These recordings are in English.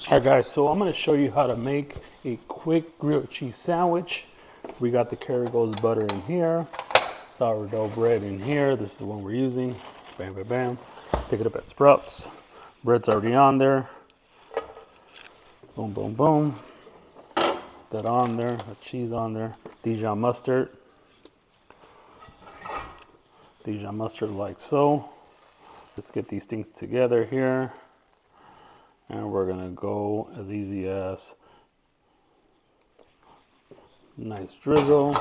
Alright guys, so I'm going to show you how to make a quick grilled cheese sandwich. We got the Kerry Gold butter in here, sourdough bread in here. This is the one we're using. Bam, bam, bam. Pick it up at Sprouts. Bread's already on there. Boom, boom, boom. That on there, that cheese on there. Dijon mustard. Dijon mustard like so. Let's get these things together here. And we're gonna go as easy as nice drizzle.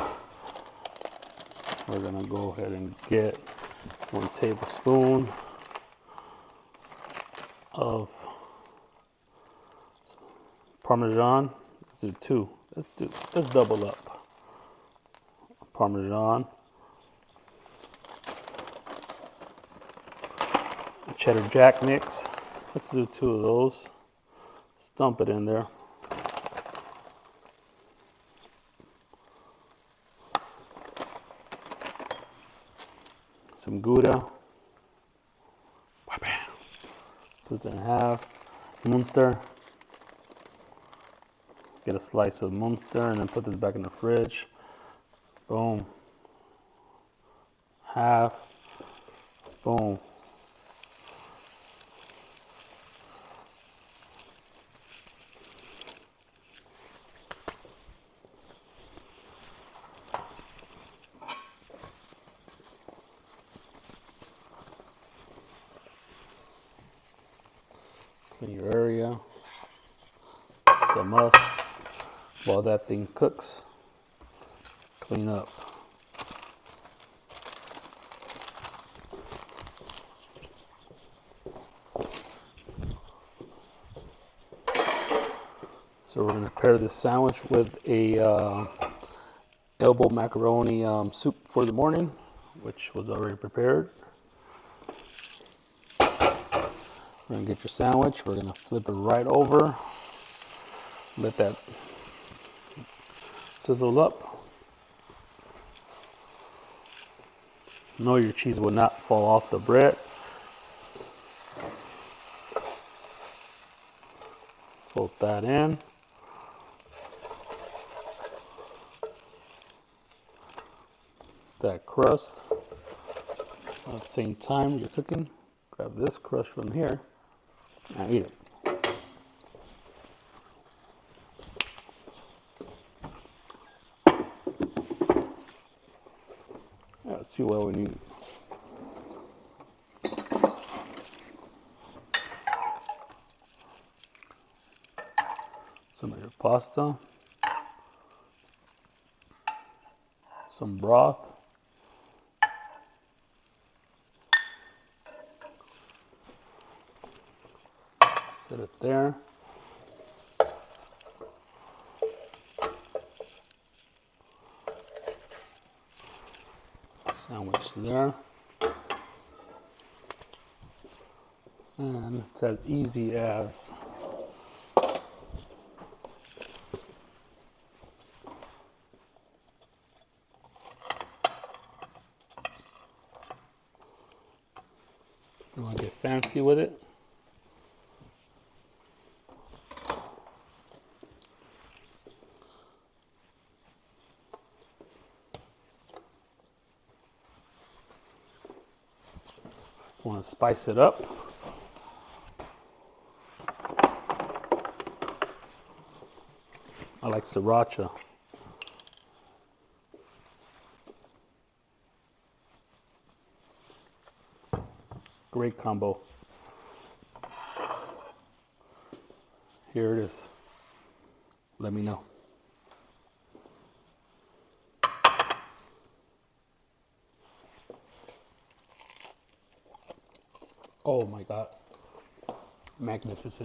We're gonna go ahead and get 1 tablespoon of Parmesan. Let's do 2. Let's double up. Parmesan. Cheddar jack mix. Let's do 2 of those. Let's dump it in there. Some Gouda. Split it in half. Munster. Get a slice of Munster and then put this back in the fridge. Boom. Half. Boom. Clean your area. It's a must. While that thing cooks, clean up. So we're going to pair this sandwich with a elbow macaroni soup for the morning, which was already prepared. We're going to get your sandwich. We're going to flip it right over. Let that sizzle up. Know your cheese will not fall off the bread. Fold that in. That crust. At the same time you're cooking, grab this crust from here and eat it. Let's see what we need. Some of your pasta, some broth, set it there. Sandwich there. And it's as easy as you want to get fancy with it. Want to spice it up. I like sriracha. Great combo. Here it is. Let me know. Oh my God. Magnificent.